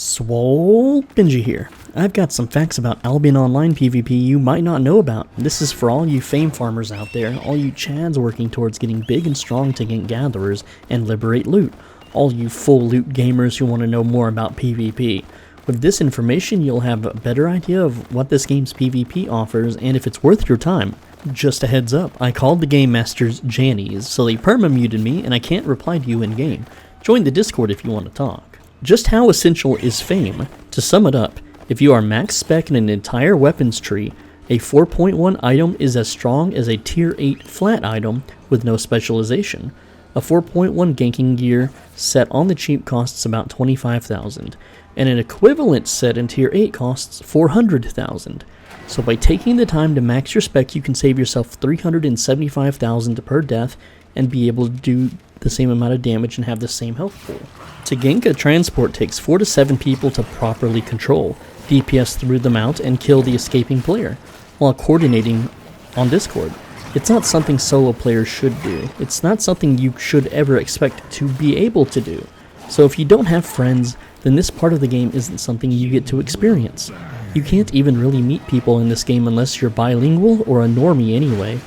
SwoleBenji here. I've got some facts about Albion Online PvP you might not know about. This is for all you fame farmers out there, all you chads working towards getting big and strong to gank gatherers and liberate loot, all you full loot gamers who want to know more about PvP. With this information, you'll have a better idea of what this game's PvP offers and if it's worth your time. Just a heads up, I called the game masters Jannies, so they perma-muted me and I can't reply to you in-game. Join the Discord if you want to talk. Just how essential is fame? To sum it up, if you are max spec in an entire weapons tree, a 4.1 item is as strong as a tier 8 flat item with no specialization. A 4.1 ganking gear set on the cheap costs about 25,000, and an equivalent set in tier 8 costs 400,000. So by taking the time to max your spec, you can save yourself 375,000 per death and be able to do the same amount of damage and have the same health pool. To gank a transport takes 4 to 7 people to properly control, DPS through the mount, and kill the escaping player, while coordinating on Discord. It's not something solo players should do. It's not something you should ever expect to be able to do. So if you don't have friends, then this part of the game isn't something you get to experience. You can't even really meet people in this game unless you're bilingual or a normie anyway.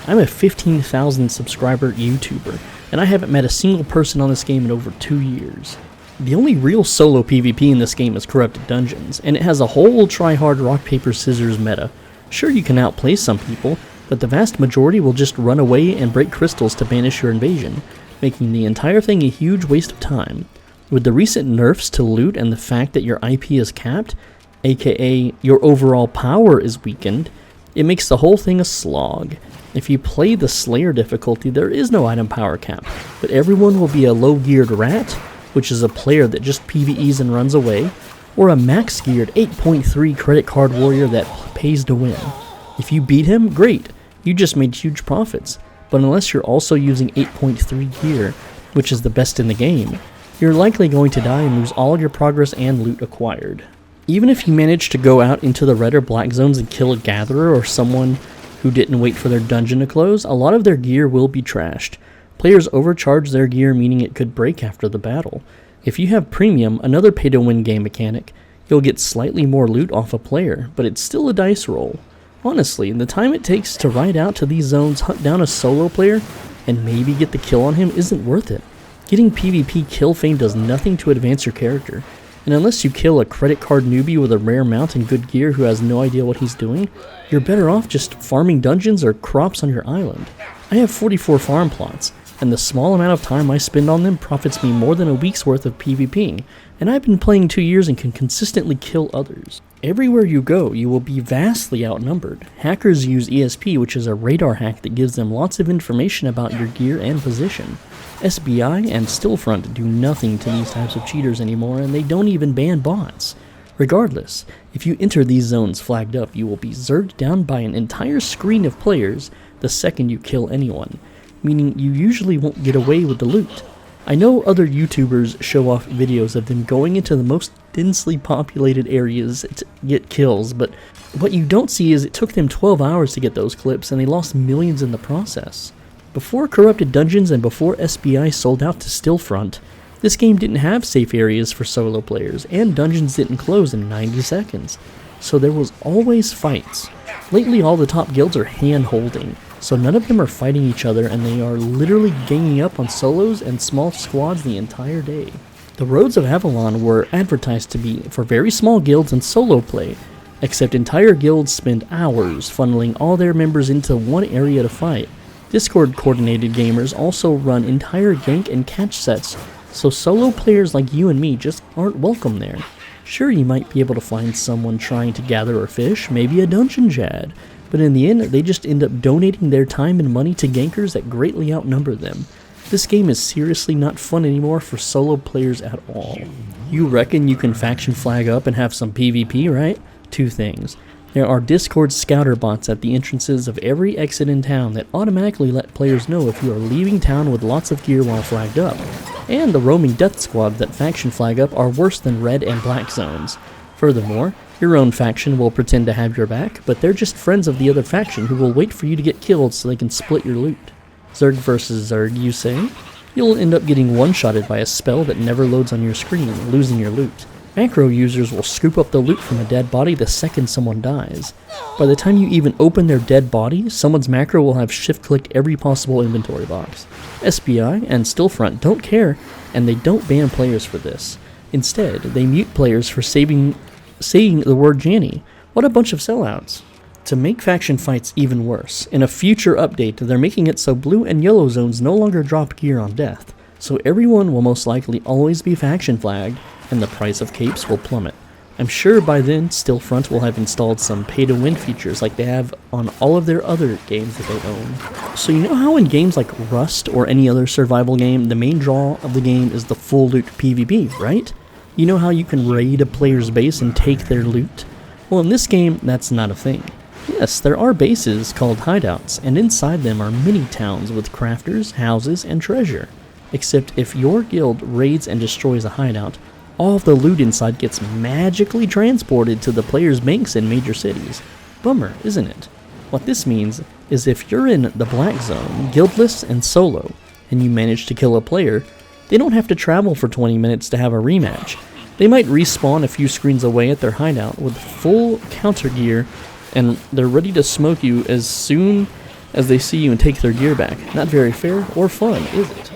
I'm a 15,000 subscriber YouTuber, and I haven't met a single person on this game in over 2 years. The only real solo PvP in this game is Corrupted Dungeons, and it has a whole try-hard rock-paper-scissors meta. Sure, you can outplay some people, but the vast majority will just run away and break crystals to banish your invasion, making the entire thing a huge waste of time. With the recent nerfs to loot and the fact that your IP is capped, aka your overall power is weakened, it makes the whole thing a slog. If you play the Slayer difficulty, there is no item power cap, but everyone will be a low-geared rat, which is a player that just PvEs and runs away, or a max-geared 8.3 credit card warrior that pays to win. If you beat him, great, you just made huge profits, but unless you're also using 8.3 gear, which is the best in the game, you're likely going to die and lose all your progress and loot acquired. Even if you manage to go out into the red or black zones and kill a gatherer or someone who didn't wait for their dungeon to close, a lot of their gear will be trashed. Players overcharge their gear, meaning it could break after the battle. If you have premium, another pay-to-win game mechanic, you'll get slightly more loot off a player, but it's still a dice roll. Honestly, the time it takes to ride out to these zones, hunt down a solo player, and maybe get the kill on him isn't worth it. Getting PvP kill fame does nothing to advance your character, and unless you kill a credit card newbie with a rare mount and good gear who has no idea what he's doing, you're better off just farming dungeons or crops on your island. I have 44 farm plots, and the small amount of time I spend on them profits me more than a week's worth of PvPing, and I've been playing 2 years and can consistently kill others. Everywhere you go, you will be vastly outnumbered. Hackers use ESP, which is a radar hack that gives them lots of information about your gear and position. SBI and Stillfront do nothing to these types of cheaters anymore, and they don't even ban bots. Regardless, if you enter these zones flagged up, you will be zerged down by an entire screen of players the second you kill anyone, meaning you usually won't get away with the loot. I know other YouTubers show off videos of them going into the most densely populated areas to get kills, but what you don't see is it took them 12 hours to get those clips and they lost millions in the process. Before Corrupted Dungeons and before SBI sold out to Stillfront, this game didn't have safe areas for solo players, and dungeons didn't close in 90 seconds, so there was always fights. Lately all the top guilds are hand-holding, so none of them are fighting each other and they are literally ganging up on solos and small squads the entire day. The Roads of Avalon were advertised to be for very small guilds and solo play, except entire guilds spend hours funneling all their members into one area to fight. Discord coordinated gamers also run entire gank and catch sets, so solo players like you and me just aren't welcome there. Sure, you might be able to find someone trying to gather or fish, maybe a dungeon jad, but in the end they just end up donating their time and money to gankers that greatly outnumber them. This game is seriously not fun anymore for solo players at all. You reckon you can faction flag up and have some PvP, right? 2 things. There are Discord scouter bots at the entrances of every exit in town that automatically let players know if you are leaving town with lots of gear while flagged up. And the roaming death squad that faction flag up are worse than red and black zones. Furthermore, your own faction will pretend to have your back, but they're just friends of the other faction who will wait for you to get killed so they can split your loot. Zerg versus Zerg, you say? You'll end up getting one-shotted by a spell that never loads on your screen, losing your loot. Macro users will scoop up the loot from a dead body the second someone dies. By the time you even open their dead body, someone's macro will have shift-clicked every possible inventory box. SBI and Stillfront don't care, and they don't ban players for this. Instead, they mute players for saying the word Janny. What a bunch of sellouts. To make faction fights even worse, in a future update they're making it so blue and yellow zones no longer drop gear on death, so everyone will most likely always be faction flagged, and the price of capes will plummet. I'm sure by then Stillfront will have installed some pay-to-win features like they have on all of their other games that they own. So you know how in games like Rust or any other survival game, the main draw of the game is the full loot PvP, right? You know how you can raid a player's base and take their loot? Well, in this game, that's not a thing. Yes, there are bases called hideouts, and inside them are mini towns with crafters, houses, and treasure. Except if your guild raids and destroys a hideout, all of the loot inside gets magically transported to the player's banks in major cities. Bummer, isn't it? What this means is if you're in the black zone, guildless and solo, and you manage to kill a player, they don't have to travel for 20 minutes to have a rematch. They might respawn a few screens away at their hideout with full counter gear, and they're ready to smoke you as soon as they see you and take their gear back. Not very fair or fun, is it?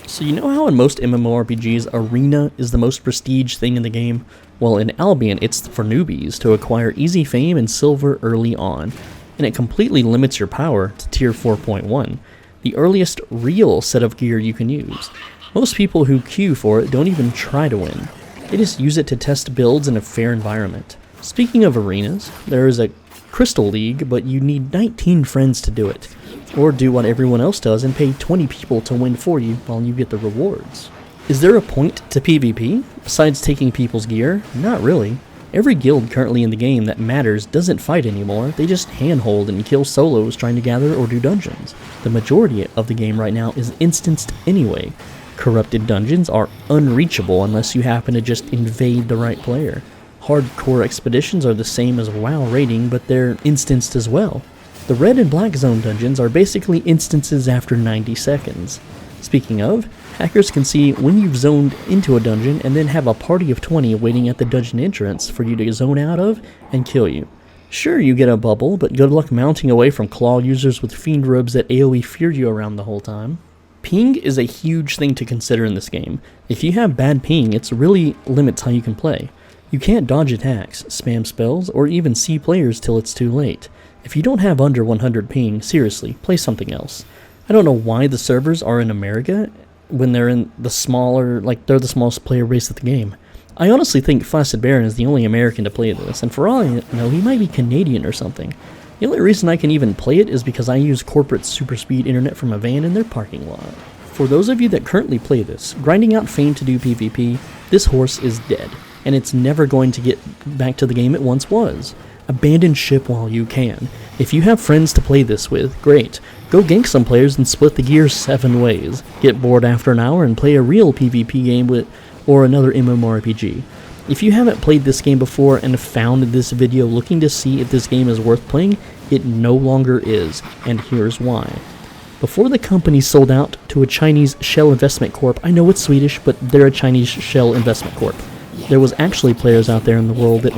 So you know how in most MMORPGs, arena is the most prestige thing in the game? Well, in Albion, it's for newbies to acquire easy fame and silver early on, and it completely limits your power to tier 4.1, the earliest real set of gear you can use. Most people who queue for it don't even try to win. They just use it to test builds in a fair environment. Speaking of arenas, there is a Crystal League, but you need 19 friends to do it. Or do what everyone else does and pay 20 people to win for you while you get the rewards. Is there a point to PvP, besides taking people's gear? Not really. Every guild currently in the game that matters doesn't fight anymore, they just handhold and kill solos trying to gather or do dungeons. The majority of the game right now is instanced anyway. Corrupted dungeons are unreachable unless you happen to just invade the right player. Hardcore expeditions are the same as WoW raiding, but they're instanced as well. The red and black zone dungeons are basically instances after 90 seconds. Speaking of, hackers can see when you've zoned into a dungeon and then have a party of 20 waiting at the dungeon entrance for you to zone out of and kill you. Sure, you get a bubble, but good luck mounting away from claw users with fiend robes that AoE fear you around the whole time. Ping is a huge thing to consider in this game. If you have bad ping, it really limits how you can play. You can't dodge attacks, spam spells, or even see players till it's too late. If you don't have under 100 ping, seriously, play something else. I don't know why the servers are in America when they're in the smaller, they're the smallest player base of the game. I honestly think Flaccid Baron is the only American to play this, and for all I know, he might be Canadian or something. The only reason I can even play it is because I use corporate super speed internet from a van in their parking lot. For those of you that currently play this, grinding out fame to do PvP, this horse is dead, and it's never going to get back to the game it once was. Abandon ship while you can. If you have friends to play this with, great. Go gank some players and split the gear 7 ways. Get bored after an hour and play a real PvP game or another MMORPG. If you haven't played this game before and found this video looking to see if this game is worth playing, it no longer is, and here's why. Before the company sold out to a Chinese shell investment corp, I know it's Swedish, but they're a Chinese shell investment corp. There was actually players out there in the world that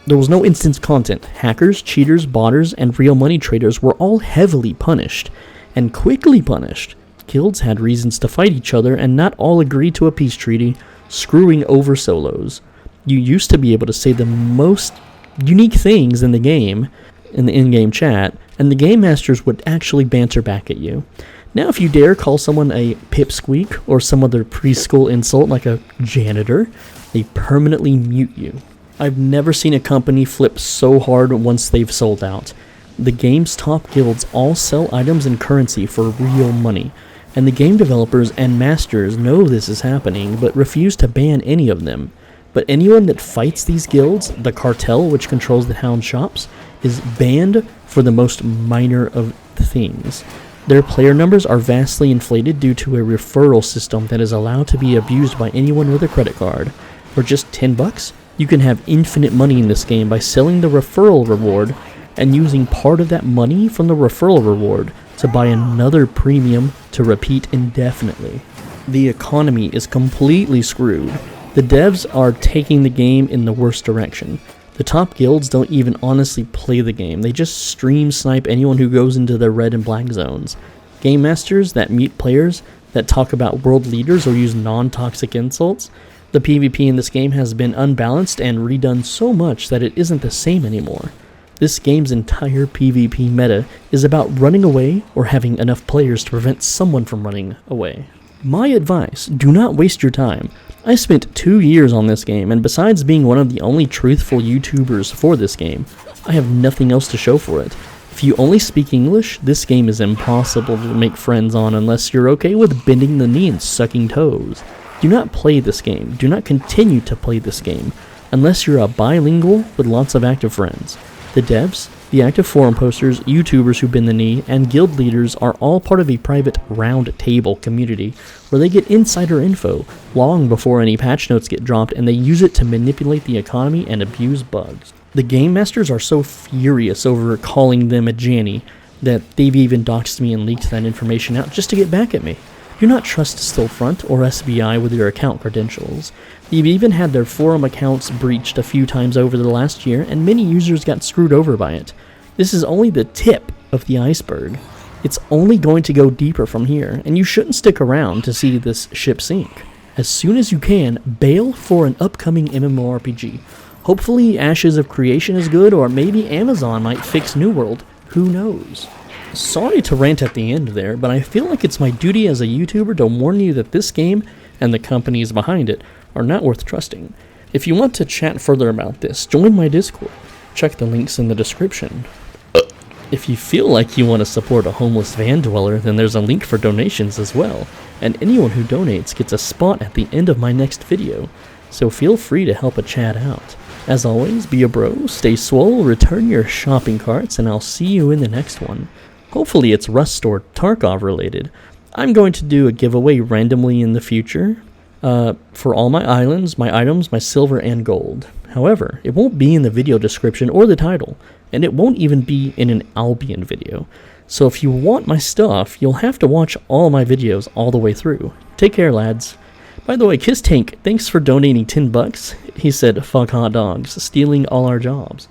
there was no instance content. Hackers, cheaters, botters, and real money traders were all heavily punished, and quickly punished. Guilds had reasons to fight each other and not all agreed to a peace treaty, screwing over solos. You used to be able to say the most unique things in the game, in the in-game chat, and the game masters would actually banter back at you. Now if you dare call someone a pipsqueak or some other preschool insult like a janitor, they permanently mute you. I've never seen a company flip so hard once they've sold out. The game's top guilds all sell items and currency for real money, and the game developers and masters know this is happening but refuse to ban any of them. But anyone that fights these guilds, the cartel which controls the hound shops, is banned for the most minor of things. Their player numbers are vastly inflated due to a referral system that is allowed to be abused by anyone with a credit card. For just $10, you can have infinite money in this game by selling the referral reward and using part of that money from the referral reward to buy another premium to repeat indefinitely. The economy is completely screwed. The devs are taking the game in the worst direction. The top guilds don't even honestly play the game, they just stream snipe anyone who goes into their red and black zones. Game masters that mute players, that talk about world leaders or use non-toxic insults. The PvP in this game has been unbalanced and redone so much that it isn't the same anymore. This game's entire PvP meta is about running away or having enough players to prevent someone from running away. My advice, do not waste your time. I spent 2 years on this game, and besides being one of the only truthful YouTubers for this game, I have nothing else to show for it. If you only speak English, this game is impossible to make friends on unless you're okay with bending the knee and sucking toes. Do not play this game. Do not continue to play this game unless you're a bilingual with lots of active friends. The devs, the active forum posters, YouTubers who bend the knee, and guild leaders are all part of a private round table community where they get insider info long before any patch notes get dropped, and they use it to manipulate the economy and abuse bugs. The game masters are so furious over calling them a Janny that they've even doxed me and leaked that information out just to get back at me. Do not trust Stillfront or SBI with your account credentials. They've even had their forum accounts breached a few times over the last year, and many users got screwed over by it. This is only the tip of the iceberg. It's only going to go deeper from here, and you shouldn't stick around to see this ship sink. As soon as you can, bail for an upcoming MMORPG. Hopefully Ashes of Creation is good, or maybe Amazon might fix New World. Who knows? Sorry to rant at the end there, but I feel like it's my duty as a YouTuber to warn you that this game, and the companies behind it, are not worth trusting. If you want to chat further about this, join my Discord. Check the links in the description. If you feel like you want to support a homeless van dweller, then there's a link for donations as well, and anyone who donates gets a spot at the end of my next video, so feel free to help a chat out. As always, be a bro, stay swole, return your shopping carts, and I'll see you in the next one. Hopefully it's Rust or Tarkov related. I'm going to do a giveaway randomly in the future for all my islands, my items, my silver, and gold. However, it won't be in the video description or the title, and it won't even be in an Albion video. So if you want my stuff, you'll have to watch all my videos all the way through. Take care, lads. By the way, Kisstank, thanks for donating $10. He said, fuck hot dogs, stealing all our jobs.